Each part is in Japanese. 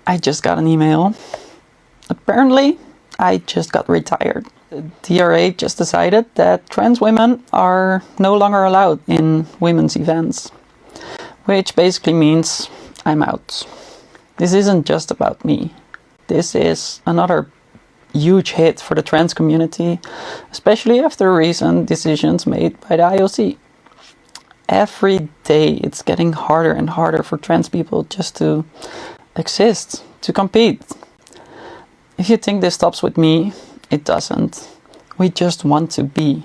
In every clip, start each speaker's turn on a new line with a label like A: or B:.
A: I just got an email. Apparently, I just got retired. The DRA just decided that trans women are no longer allowed in women's events, which basically means I'm out. This isn't just about me. This is another huge hit for the trans community, especially after recent decisions made by the IOC. Every day it's getting harder and harder for trans people just to exist, to compete. If you think this stops with me, it doesn't. We just want to be.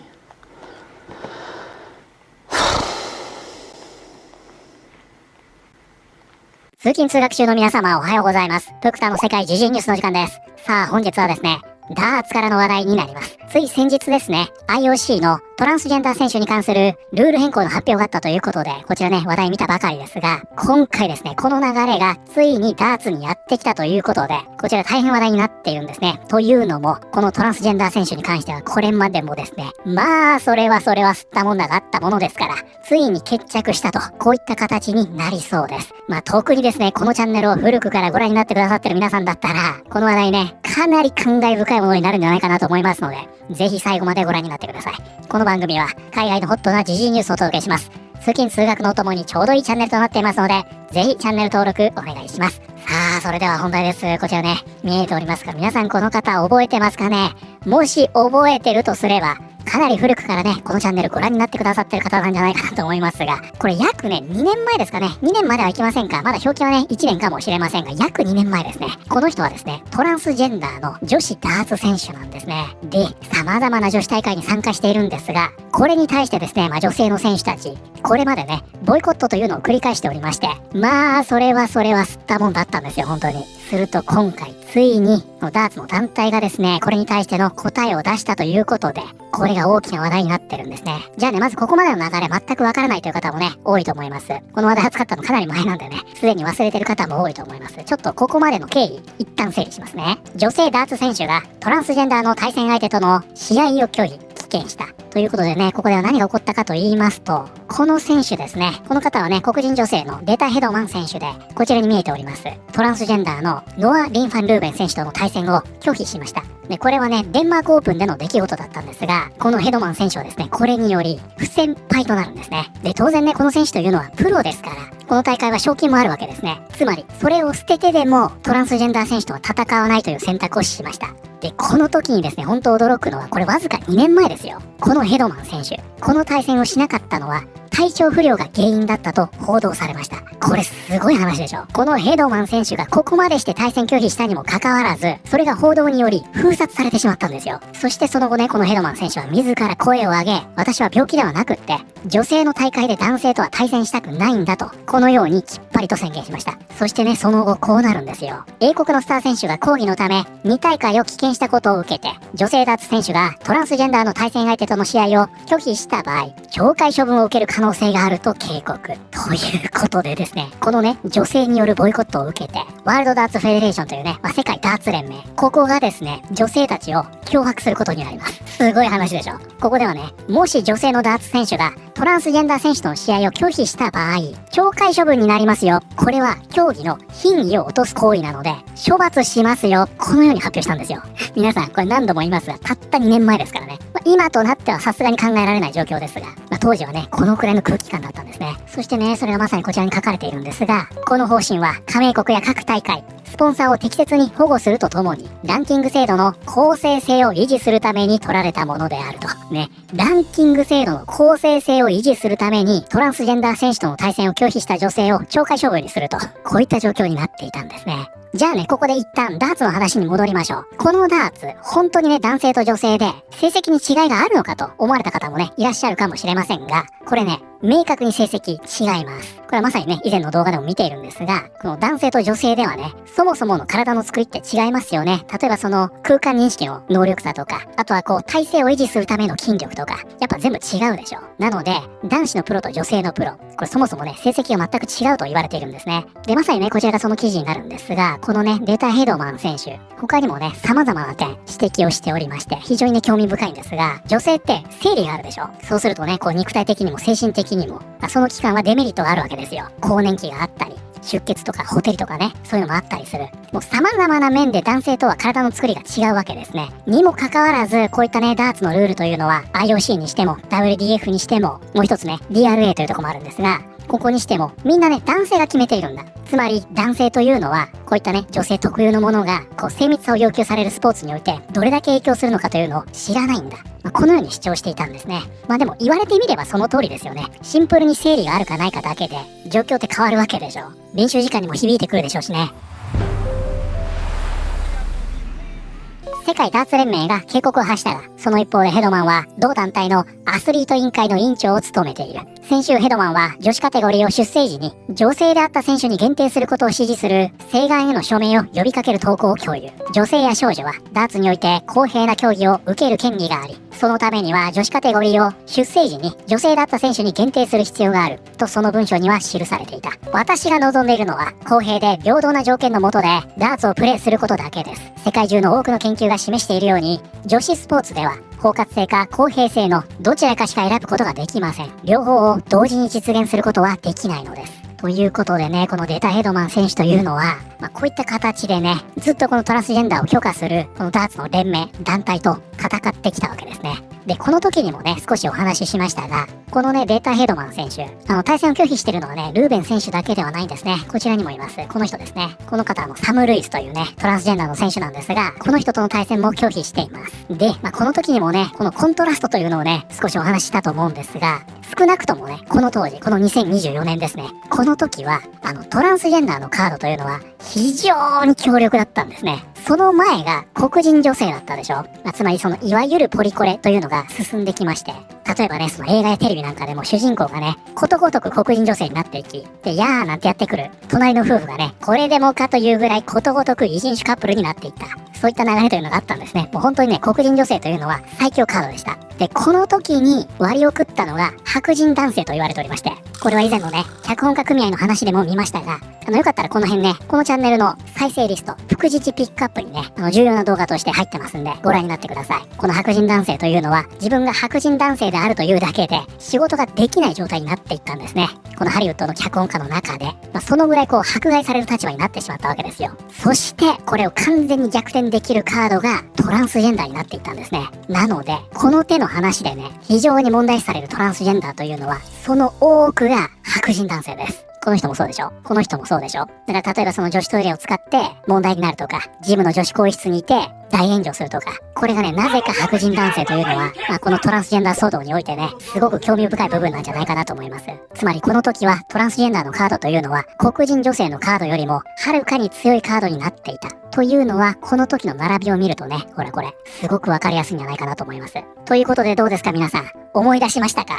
B: 通勤通学中の皆様おはようございます。トクタの世界時事ニュースの時間です。さあ本日はですね、ダーツからの話題になります。つい先日ですね、IOC のトランスジェンダー選手に関するルール変更の発表があったということで、こちらね、話題見たばかりですが、今回ですね、この流れがついにダーツにやってきたということで、こちら大変話題になっているんですね。というのも、このトランスジェンダー選手に関してはこれまでもですね、まあ、それは吸ったもんだがあったものですから、ついに決着したと、こういった形になりそうです。まあ、特にですね、このチャンネルを古くからご覧になってくださってる皆さんだったら、この話題ね、かなり感慨深いものになるんじゃないかなと思いますので、ぜひ最後までご覧になってください。この番組は海外のホットな時事ニュースをお届けします。通勤通学のお供にちょうどいいチャンネルとなっていますので、ぜひチャンネル登録お願いします。さあ、それでは本題です。こちらね、見えておりますが、皆さんこの方覚えてますかね？もし覚えてるとすれば、かなり古くからね、このチャンネルご覧になってくださってる方なんじゃないかなと思いますが、これ約ね、2年前ですかね。2年まではいきませんか。まだ表記はね、1年かもしれませんが、約2年前ですね。この人はですね、トランスジェンダーの女子ダーツ選手なんですね。で、様々な女子大会に参加しているんですが、これに対してですね、女性の選手たち、これまでね、ボイコットというのを繰り返しておりまして、まあ、それは吸ったもんだったんですよ、本当に。すると今回、ついに、ダーツの団体がですね、これに対しての答えを出したということで、これが大きな話題になってるんですね。じゃあね、まずここまでの流れ全くわからないという方もね、多いと思います。この話題扱ったのかなり前なんでね、すでに忘れてる方も多いと思います。ちょっとここまでの経緯、一旦整理しますね。女性ダーツ選手がトランスジェンダーの対戦相手との試合を拒否、棄権した。ということでね、ここでは何が起こったかと言いますと、この選手ですね、この方はね、黒人女性のデタ・ヘドマン選手で、こちらに見えております。トランスジェンダーのノア・リンファン・ルーベン選手との対戦を拒否しました。で、これはね、デンマークオープンでの出来事だったんですが、このヘドマン選手はですね、これにより不戦敗となるんですね。で、当然ね、この選手というのはプロですから、この大会は賞金もあるわけですね。つまり、それを捨ててでもトランスジェンダー選手とは戦わないという選択をしました。で、この時にですね、本当驚くのは、これわずか2年前ですよ。このヘドマン選手、この対戦をしなかったのは、体調不良が原因だったと報道されました。これすごい話でしょ。このヘドマン選手がここまでして対戦拒否したにもかかわらず、それが報道により封殺されてしまったんですよ。そしてその後ね、このヘドマン選手は自ら声を上げ、私は病気ではなくって、女性の大会で男性とは対戦したくないんだと、このようにきっぱりと宣言しました。そしてね、その後こうなるんですよ。英国のスター選手が抗議のため、2大会を棄権したことを受けて、女性ダーツ選手がトランスジェンダーの対戦相手との試合を拒否した場合、懲戒処分を受ける可能性があると警告。ということでですね、このね、女性によるボイコットを受けて、ワールドダーツフェデレーションというね、世界ダーツ連盟、ここがですね、女性たちを脅迫することになります。すごい話でしょ。ここではね、もし女性のダーツ選手がトランスジェンダー選手との試合を拒否した場合、懲戒処分になりますよ。これは競技の品位を落とす行為なので、処罰しますよ。このように発表したんですよ。皆さん、これ何度も言いますが、たった2年前ですからね。今となってはさすがに考えられない状況ですが、当時はね、このくらいの空気感だったんですね。そしてね、それがまさにこちらに書かれているんですが、この方針は加盟国や各大会、スポンサーを適切に保護するとともに、ランキング制度の公正性を維持するために取られたものであると。ね、ランキング制度の公正性を維持するために、トランスジェンダー選手との対戦を拒否した女性を懲戒処分にすると、こういった状況になっていたんですね。じゃあね、ここで一旦ダーツの話に戻りましょう。このダーツ、本当にね、男性と女性で成績に違いがあるのかと思われた方もね、いらっしゃるかもしれませんが、これね、明確に成績違います。これはまさにね、以前の動画でも見ているんですが、この男性と女性ではね、そもそもの体の作りって違いますよね。例えばその空間認識の能力差とか、あとはこう体勢を維持するための筋力とか、やっぱ全部違うでしょ。なので、男子のプロと女性のプロ、これそもそもね、成績が全く違うと言われているんですね。で、まさにね、こちらがその記事になるんですが、このね、データヘドマン選手、他にもね、様々な点、指摘をしておりまして、非常にね、興味深いんですが、女性って生理があるでしょ。そうするとね、こう肉体的にも精神的にも、その期間はデメリットがあるわけですよ。更年期があったり、出血とかほてりとかね、そういうのもあったりする。もう様々な面で男性とは体の作りが違うわけですね。にもかかわらず、こういったね、ダーツのルールというのは IOC にしても WDF にしても、もう一つね、DRA というところもあるんですが、ここにしてもみんなね、男性が決めているんだ。つまり男性というのはこういったね、女性特有のものがこう精密さを要求されるスポーツにおいてどれだけ影響するのかというのを知らないんだ。このように主張していたんですね。でも言われてみればその通りですよね。シンプルに生理があるかないかだけで状況って変わるわけでしょ。練習時間にも響いてくるでしょうしね。世界ダーツ連盟が警告を発したが、その一方でヘドマンは同団体のアスリート委員会の委員長を務めている。先週ヘドマンは女子カテゴリーを出生時に女性であった選手に限定することを支持する請願への署名を呼びかける投稿を共有。女性や少女はダーツにおいて公平な競技を受ける権利があり、そのためには女子カテゴリーを出生時に女性だった選手に限定する必要があるとその文章には記されていた。私が望んでいるのは公平で平等な条件の下でダーツをプレーすることだけです。世界中の多くの研究が示しているように、女子スポーツでは包括性か公平性のどちらかしか選ぶことができません。両方を同時に実現することはできないのです。ということでね、このデタヘドマン選手というのは、こういった形でね、ずっとこのトランスジェンダーを許可するこのダーツの連盟、団体と戦ってきたわけですね。で、この時にもね、少しお話ししましたが、このね、データヘドマン選手、対戦を拒否してるのはね、ルーベン選手だけではないんですね。こちらにもいます。この人ですね。この方サム・ルイスというね、トランスジェンダーの選手なんですが、この人との対戦も拒否しています。で、この時にもね、このコントラストというのをね、少しお話ししたと思うんですが、少なくともね、この当時、この2024年ですね、この時は、トランスジェンダーのカードというのは、非常に強力だったんですね。その前が黒人女性だったでしょ。つまりそのいわゆるポリコレというのが進んできまして、例えばね、その映画やテレビなんかでも主人公がね、ことごとく黒人女性になっていき、で、やーなんてやってくる隣の夫婦がね、これでもかというぐらいことごとく異人種カップルになっていった。そういった流れというのがあったんですね。もう本当にね、黒人女性というのは最強カードでした。で、この時に割を食ったのが白人男性と言われておりまして、これは以前のね、脚本家組合の話でも見ましたが、よかったらこの辺ね、このチャンネルの再生リスト、副次ピックアップにね、重要な動画として入ってますんで、ご覧になってください。この白人男性というのは、自分が白人男性であるというだけで、仕事ができない状態になっていったんですね。このハリウッドの脚本家の中で、そのぐらい迫害される立場になってしまったわけですよ。そして、これを完全に逆転できるカードがトランスジェンダーになっていったんですね。なので、この手の話でね、非常に問題視されるトランスジェンダーというのは、その多くが白人男性です。この人もそうでしょ。この人もそうでしょ。だから例えばその女子トイレを使って問題になるとか、ジムの女子更衣室にいて大炎上するとか、これがね、なぜか白人男性というのは、このトランスジェンダー騒動においてね、すごく興味深い部分なんじゃないかなと思います。つまりこの時はトランスジェンダーのカードというのは、黒人女性のカードよりもはるかに強いカードになっていた。というのは、この時の並びを見るとね、ほらこれ、すごくわかりやすいんじゃないかなと思います。ということでどうですか皆さん、思い出しましたか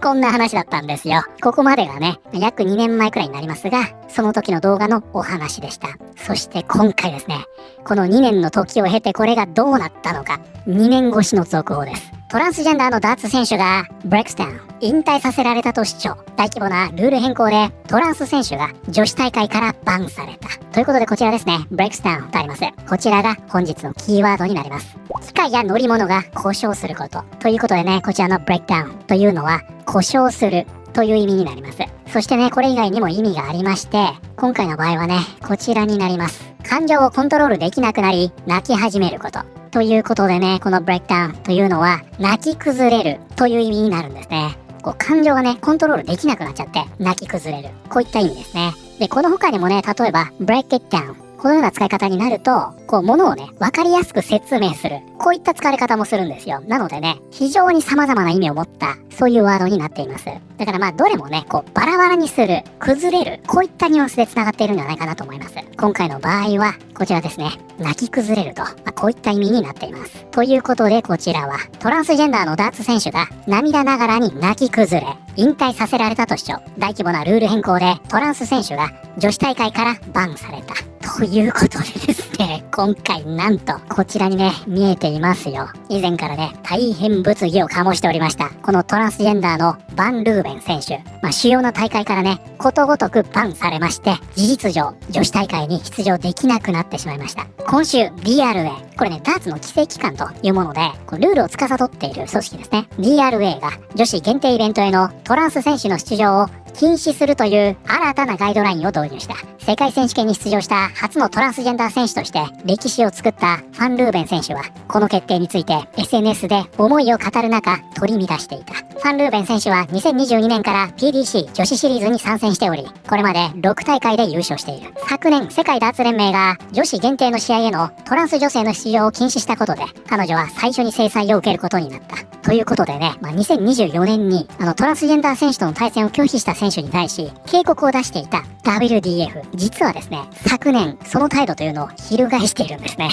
B: こんな話だったんですよ。ここまでがね、約2年前くらいになりますが、その時の動画のお話でした。そして今回ですね、この2年の時を経てこれがどうなったのか、2年越しの続報です。トランスジェンダーのダーツ選手がブレックスタウン、引退させられたと主張。大規模なルール変更でトランス選手が女子大会からバンされた。ということでこちらですね、ブレックスタウンとあります。こちらが本日のキーワードになります。機械や乗り物が故障すること。ということでね、こちらのブレイクダウンというのは故障するという意味になります。そしてね、これ以外にも意味がありまして、今回の場合はね、こちらになります。感情をコントロールできなくなり、泣き始めること。ということでね、このブレイクダウンというのは、泣き崩れるという意味になるんですね。感情がね、コントロールできなくなっちゃって、泣き崩れる。こういった意味ですね。で、この他にもね、例えば、break it down。このような使い方になると、物をね、わかりやすく説明する。こういった使われ方もするんですよ。なのでね、非常に様々な意味を持った、そういうワードになっています。だからどれもね、バラバラにする、崩れる、こういったニュアンスで繋がっているんじゃないかなと思います。今回の場合は、こちらですね、泣き崩れると、こういった意味になっています。ということで、こちらは、トランスジェンダーのダーツ選手が、涙ながらに泣き崩れ、引退させられたと主張。大規模なルール変更で、トランス選手が女子大会からバンされた。ということでですね、今回なんと、こちらにね、見えていますよ。以前からね、大変物議を醸しておりました。このトランスジェンダーのバン・ルーベン選手。主要な大会からね、ことごとくバンされまして、事実上、女子大会に出場できなくなってしまいました。今週、DRA。これね、ダーツの規制機関というもので、ルールを司っている組織ですね。DRA が女子限定イベントへのトランス選手の出場を禁止するという新たなガイドラインを導入した。世界選手権に出場した初のトランスジェンダー選手として歴史を作ったファン・ルーベン選手は、この決定について SNS で思いを語る中取り乱していた。ファン・ルーベン選手は2022年から PDC 女子シリーズに参戦しており、これまで6大会で優勝している。昨年世界ダーツ連盟が女子限定の試合へのトランス女性の出場を禁止したことで、彼女は最初に制裁を受けることになった。ということでね、2024年にトランスジェンダー選手との対戦を拒否した選手に対し警告を出していた WDF、 実はですね、昨年その態度というのを翻しているんですね。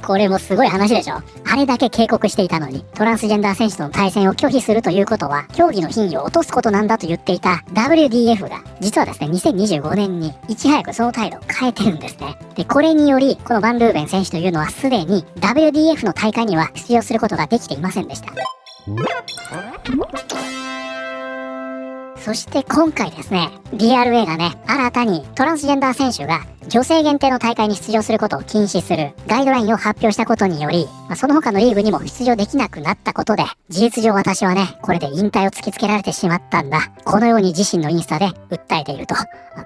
B: これもすごい話でしょ。あれだけ警告していたのに、トランスジェンダー選手との対戦を拒否するということは競技の品位を落とすことなんだと言っていた WDF が、実はですね、2025年にいち早くその態度を変えてるんですね。で、これによりこのバン・ルーベン選手というのはすでに WDF の大会には出場することができていませんでした。そして今回ですね、DRA がね、新たにトランスジェンダー選手が女性限定の大会に出場することを禁止するガイドラインを発表したことにより、その他のリーグにも出場できなくなったことで、事実上私はね、これで引退を突きつけられてしまったんだ。このように自身のインスタで訴えていると。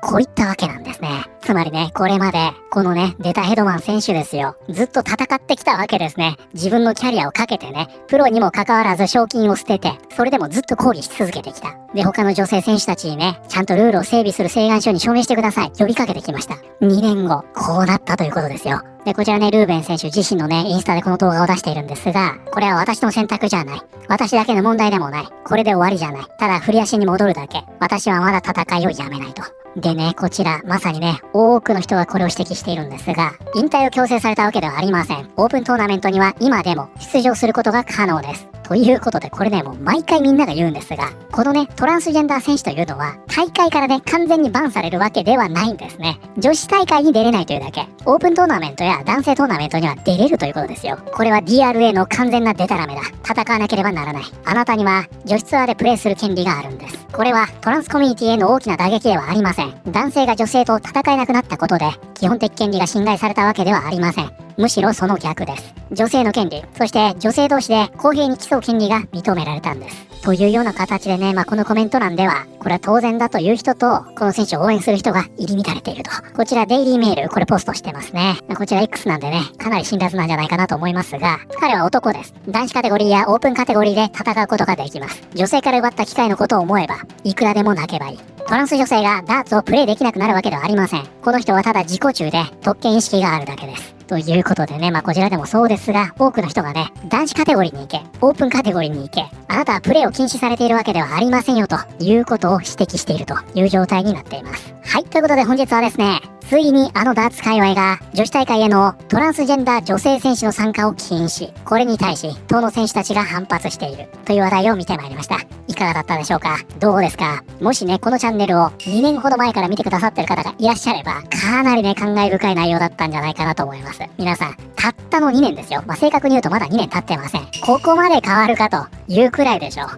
B: こういったわけなんですね。つまりね、これまで、このね、デタヘドマン選手ですよ。ずっと戦ってきたわけですね。自分のキャリアをかけてね、プロにもかかわらず賞金を捨てて、それでもずっと抗議し続けてきた。で、他の女性選手たちにね、ちゃんとルールを整備する請願書に署名してください。呼びかけてきました。2年後、こうなったということですよ。で、こちらね、ルーベン選手自身のね、インスタでこの動画を出しているんですが、これは私の選択じゃない。私だけの問題でもない。これで終わりじゃない。ただ振り足に戻るだけ。私はまだ戦いをやめないと。でね、こちら、まさにね、多くの人がこれを指摘しているんですが、引退を強制されたわけではありません。オープントーナメントには今でも出場することが可能です。ということで、これね、もう毎回みんなが言うんですが、このね、トランスジェンダー選手というのは、大会からね、完全にバンされるわけではないんですね。女子大会に出れないというだけ。オープントーナメントや男性トーナメントには出れるということですよ。これは DRA の完全なデタラメだ。戦わなければならない。あなたには、女子ツアーでプレーする権利があるんです。これは、トランスコミュニティへの大きな打撃ではありません。男性が女性と戦えなくなったことで、基本的権利が侵害されたわけではありません。むしろその逆です。女性の権利、そして女性同士で公平に競う権利が認められたんです。というような形でね、このコメント欄では、これは当然だという人と、この選手を応援する人が入り乱れていると。こちらデイリーメール、これポストしてますね。こちら X なんでね、かなり辛辣なんじゃないかなと思いますが、彼は男です。男子カテゴリーやオープンカテゴリーで戦うことができます。女性から奪った機会のことを思えば、いくらでも泣けばいい。トランス女性がダーツをプレイできなくなるわけではありません。この人はただ自己中で特権意識があるだけです。ということでね、こちらでもそうですが、多くの人がね、男子カテゴリーに行け、オープンカテゴリーに行け、あなたはプレイを禁止されているわけではありませんよということを指摘しているという状態になっています。はい、ということで本日はですね、ついにダーツ界隈が女子大会へのトランスジェンダー女性選手の参加を禁止。これに対し、当の選手たちが反発しているという話題を見てまいりました。いかがだったでしょうか？どうですか？もしね、このチャンネルを2年ほど前から見てくださってる方がいらっしゃれば、かなりね、感慨深い内容だったんじゃないかなと思います。皆さん、たったの2年ですよ。正確に言うとまだ2年経ってません。ここまで変わるかというくらいでしょう。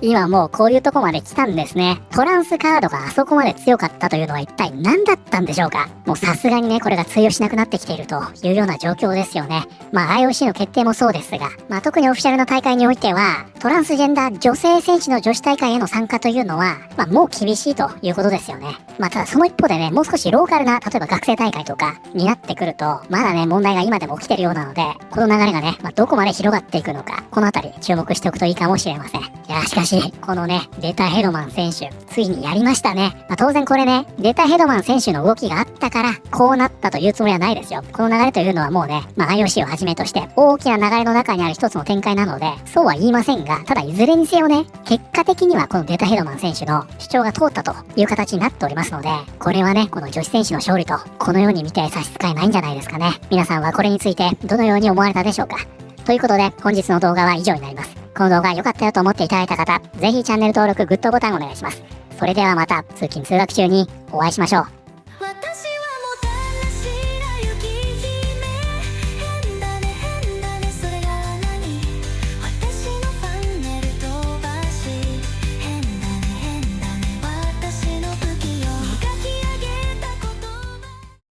B: 今もうこういうとこまで来たんですね。トランスカードがあそこまで強かったというのは一体何だったんでしょうか？もうさすがにね、これが通用しなくなってきているというような状況ですよね。IOC の決定もそうですが、特にオフィシャルな大会においては、トランスジェンダー女性選手の女子大会への参加というのは、もう厳しいということですよね。ただその一方でね、もう少しローカルな、例えば学生大会とかになってくると、まだね、問題が今でも起きてるようなので、この流れがね、どこまで広がっていくのか、このあたり注目しておくといいかもしれません。いや、しかし、このね、デタヘドマン選手、ついにやりましたね。当然これね、デタヘドマン選手の動きがあったから、こうなったというつもりはないですよ。この流れというのはもうね、IOC をはじめとして、大きな流れの中にある一つの展開なので、そうは言いませんが、ただいずれにせよね、結果的にはこのデタヘドマン選手の主張が通ったという形になっておりますので、これはね、この女子選手の勝利と、このように見て差し支えないんじゃないですかね。皆さんはこれについて、どのように思われたでしょうか？ということで、本日の動画は以上になります。この動画良かったよと思っていただいた方、ぜひチャンネル登録、グッドボタンお願いします。それではまた通勤通学中にお会いしましょう。